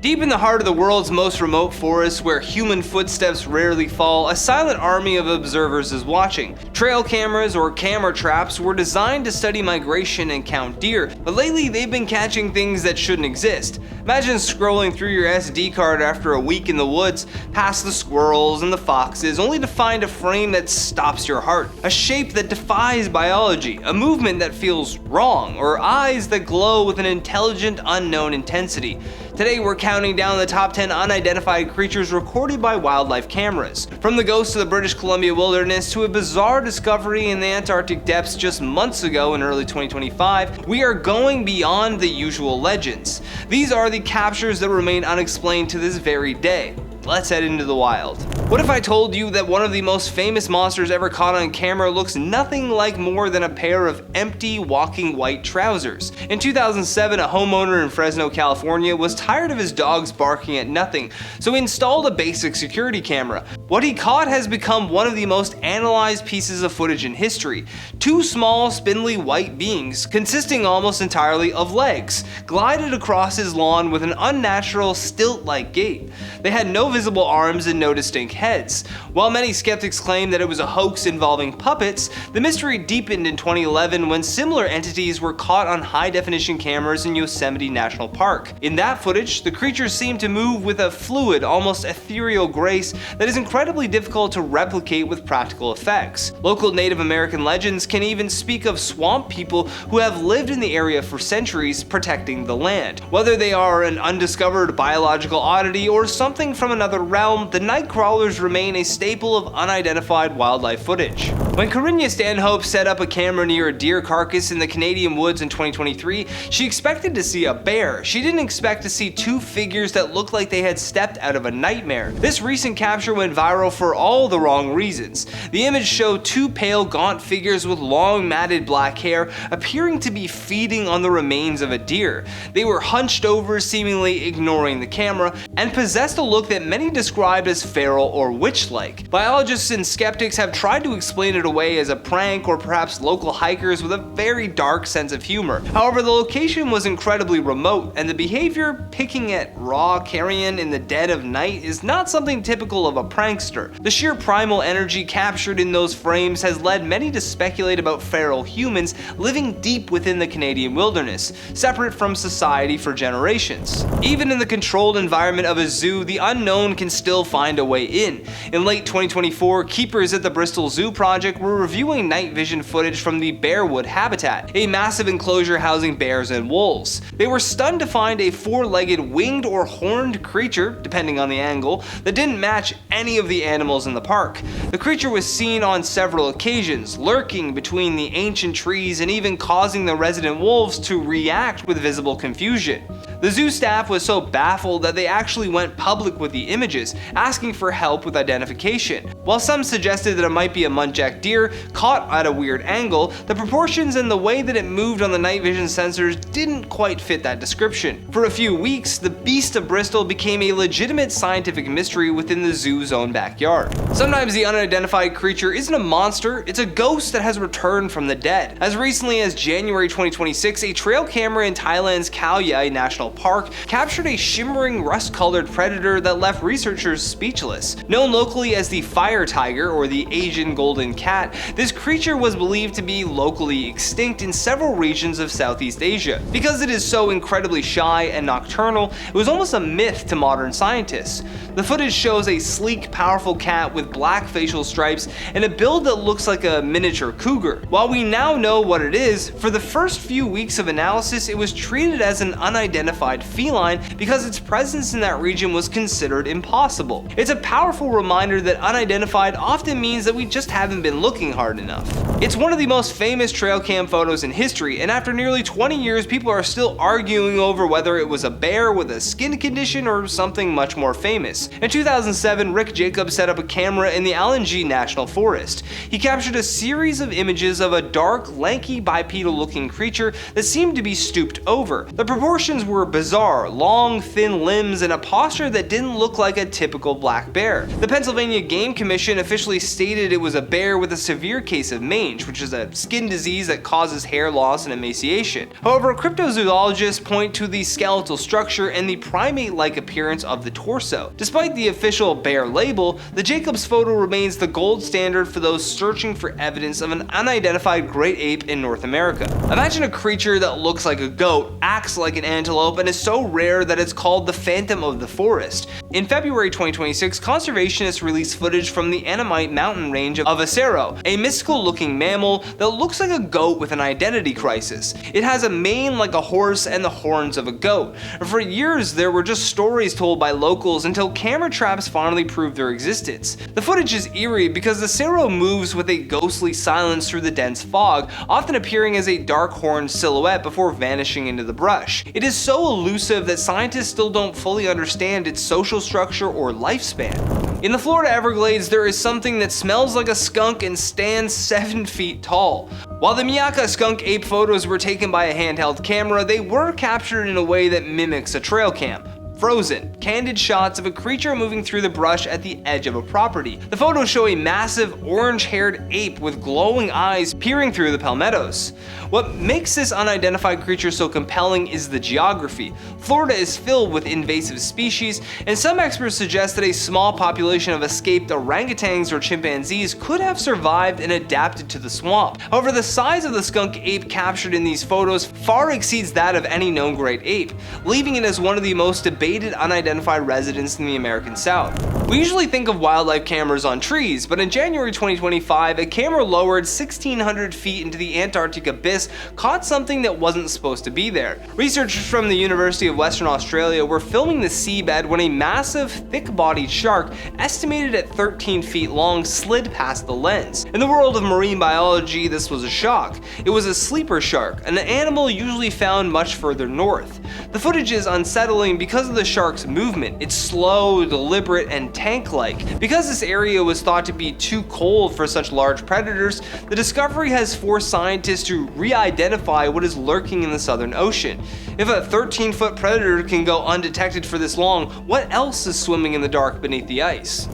Deep in the heart of the world's most remote forests, where human footsteps rarely fall, a silent army of observers is watching. Trail cameras, or camera traps, were designed to study migration and count deer, but lately they've been catching things that shouldn't exist. Imagine scrolling through your SD card after a week in the woods, past the squirrels and the foxes, only to find a frame that stops your heart, a shape that defies biology, a movement that feels wrong, or eyes that glow with an intelligent, unknown intensity. Today we're counting down the top 10 unidentified creatures recorded by wildlife cameras. From the ghosts of the British Columbia wilderness to a bizarre discovery in the Antarctic depths just months ago in early 2025, we are going beyond the usual legends. These are the captures that remain unexplained to this very day. Let's head into the wild. What if I told you that one of the most famous monsters ever caught on camera looks nothing like more than a pair of empty walking white trousers? In 2007, a homeowner in Fresno, California was tired of his dogs barking at nothing, so he installed a basic security camera. What he caught has become one of the most analyzed pieces of footage in history. Two small, spindly white beings, consisting almost entirely of legs, glided across his lawn with an unnatural, stilt-like gait. They had no visible arms and no distinct heads. While many skeptics claim that it was a hoax involving puppets, the mystery deepened in 2011 when similar entities were caught on high-definition cameras in Yosemite National Park. In that footage, the creatures seemed to move with a fluid, almost ethereal grace that is incredibly difficult to replicate with practical effects. Local Native American legends can even speak of swamp people who have lived in the area for centuries protecting the land. Whether they are an undiscovered biological oddity or something from another realm, the Nightcrawlers remain a staple of unidentified wildlife footage. When Corinna Stanhope set up a camera near a deer carcass in the Canadian woods in 2023, she expected to see a bear. She didn't expect to see two figures that looked like they had stepped out of a nightmare. This recent capture went viral for all the wrong reasons. The image showed two pale, gaunt figures with long, matted black hair appearing to be feeding on the remains of a deer. They were hunched over, seemingly ignoring the camera, and possessed a look that many described as feral or witch-like. Biologists and skeptics have tried to explain it away as a prank or perhaps local hikers with a very dark sense of humor. However, the location was incredibly remote, and the behavior, picking at raw carrion in the dead of night, is not something typical of a prankster. The sheer primal energy captured in those frames has led many to speculate about feral humans living deep within the Canadian wilderness, separate from society for generations. Even in the controlled environment of a zoo, the unknown can still find a way in. In late 2024, keepers at the Bristol Zoo project were reviewing night vision footage from the Bearwood habitat, a massive enclosure housing bears and wolves. They were stunned to find a four-legged winged or horned creature, depending on the angle, that didn't match any of the animals in the park. The creature was seen on several occasions, lurking between the ancient trees and even causing the resident wolves to react with visible confusion. The zoo staff was so baffled that they actually went public with the images, asking for help with identification. While some suggested that it might be a muntjac deer caught at a weird angle, the proportions and the way that it moved on the night vision sensors didn't quite fit that description. For a few weeks, the beast of Bristol became a legitimate scientific mystery within the zoo's own backyard. Sometimes the unidentified creature isn't a monster, it's a ghost that has returned from the dead. As recently as January 2026, a trail camera in Thailand's Khao National Park captured a shimmering rust-colored predator that left researchers speechless. Known locally as the fire tiger or the Asian golden cat, this creature was believed to be locally extinct in several regions of Southeast Asia. Because it is so incredibly shy and nocturnal, it was almost a myth to modern scientists. The footage shows a sleek, powerful cat with black facial stripes and a build that looks like a miniature cougar. While we now know what it is, for the first few weeks of analysis, it was treated as an unidentified feline because its presence in that region was considered impossible. It's a powerful reminder that unidentified often means that we just haven't been looking hard enough. It's one of the most famous trail cam photos in history, and after nearly 20 years, people are still arguing over whether it was a bear with a skin condition or something much more famous. In 2007, Rick Jacobs set up a camera in the Allenji National Forest. He captured a series of images of a dark, lanky, bipedal-looking creature that seemed to be stooped over. The proportions were bizarre, long, thin limbs, and a posture that didn't look like a typical black bear. The Pennsylvania Game Commission officially stated it was a bear with a severe case of mange, mange, which is a skin disease that causes hair loss and emaciation. However, cryptozoologists point to the skeletal structure and the primate-like appearance of the torso. Despite the official bear label, the Jacobs photo remains the gold standard for those searching for evidence of an unidentified great ape in North America. Imagine a creature that looks like a goat, acts like an antelope, and is so rare that it's called the Phantom of the Forest. In February 2026, conservationists released footage from the Annamite mountain range of Acero, a mystical-looking mammal that looks like a goat with an identity crisis. It has a mane like a horse and the horns of a goat. For years, there were just stories told by locals until camera traps finally proved their existence. The footage is eerie because the Acero moves with a ghostly silence through the dense fog, often appearing as a dark horned silhouette before vanishing into the brush. It is so elusive that scientists still don't fully understand its social structure or lifespan. In the Florida Everglades, there is something that smells like a skunk and stands 7 feet tall. While the Myaka skunk ape photos were taken by a handheld camera, they were captured in a way that mimics a trail cam. Frozen, candid shots of a creature moving through the brush at the edge of a property. The photos show a massive orange-haired ape with glowing eyes peering through the palmettos. What makes this unidentified creature so compelling is the geography. Florida is filled with invasive species, and some experts suggest that a small population of escaped orangutans or chimpanzees could have survived and adapted to the swamp. However, the size of the skunk ape captured in these photos far exceeds that of any known great ape, leaving it as one of the most debated unidentified residents in the American South. We usually think of wildlife cameras on trees, but in January 2025, a camera lowered 1,600 feet into the Antarctic abyss caught something that wasn't supposed to be there. Researchers from the University of Western Australia were filming the seabed when a massive, thick-bodied shark, estimated at 13 feet long, slid past the lens. In the world of marine biology, this was a shock. It was a sleeper shark, an animal usually found much further north. The footage is unsettling because of the shark's movement. It's slow, deliberate, and tank-like. Because this area was thought to be too cold for such large predators, the discovery has forced scientists to re-identify what is lurking in the Southern Ocean. If a 13-foot predator can go undetected for this long, what else is swimming in the dark beneath the ice?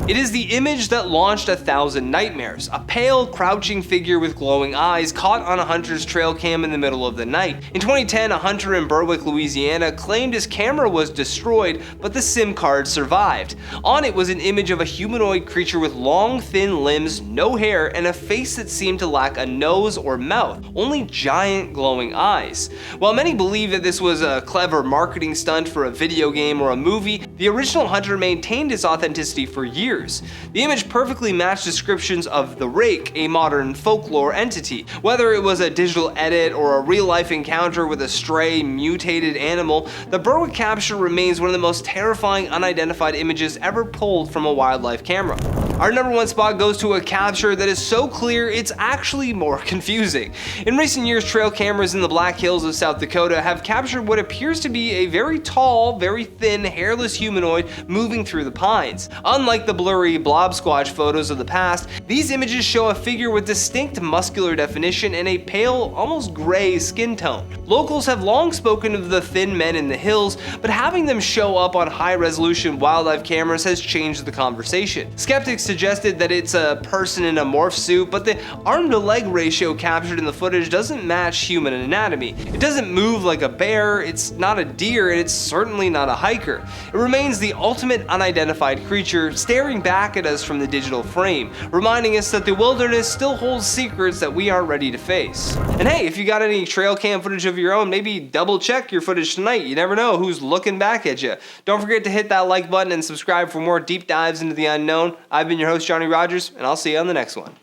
It is the image that launched 1,000 nightmares, a pale, crouching figure with glowing eyes caught on a hunter's trail cam in the middle of the night. In 2010, a hunter in Berwick, Louisiana claimed his camera was destroyed, but the SIM card survived. On it was an image of a humanoid creature with long, thin limbs, no hair, and a face that seemed to lack a nose or mouth, only giant glowing eyes. While many believe that this was a clever marketing stunt for a video game or a movie, the original hunter maintained its authenticity for years. The image perfectly matched descriptions of the Rake, a modern folklore entity. Whether it was a digital edit or a real-life encounter with a stray, mutated animal, the Berwick capture remains one of the most terrifying unidentified images ever pulled from a wildlife camera. Our #1 spot goes to a capture that is so clear it's actually more confusing. In recent years, trail cameras in the Black Hills of South Dakota have captured what appears to be a very tall, very thin, hairless humanoid moving through the pines. Unlike the blurry blob squatch photos of the past, these images show a figure with distinct muscular definition and a pale, almost gray skin tone. Locals have long spoken of the thin men in the hills, but having them show up on high-resolution wildlife cameras has changed the conversation. Skeptics suggested that it's a person in a morph suit, but the arm-to-leg ratio captured in the footage doesn't match human anatomy. It doesn't move like a bear, it's not a deer, and it's certainly not a hiker. It remains the ultimate unidentified creature, staring back at us from the digital frame, reminding us that the wilderness still holds secrets that we aren't ready to face. And hey, if you got any trail cam footage of your own, maybe double check your footage tonight. You never know who's looking back at you. Don't forget to hit that like button and subscribe for more deep dives into the unknown. I've been your host, Johnny Rogers, and I'll see you on the next one.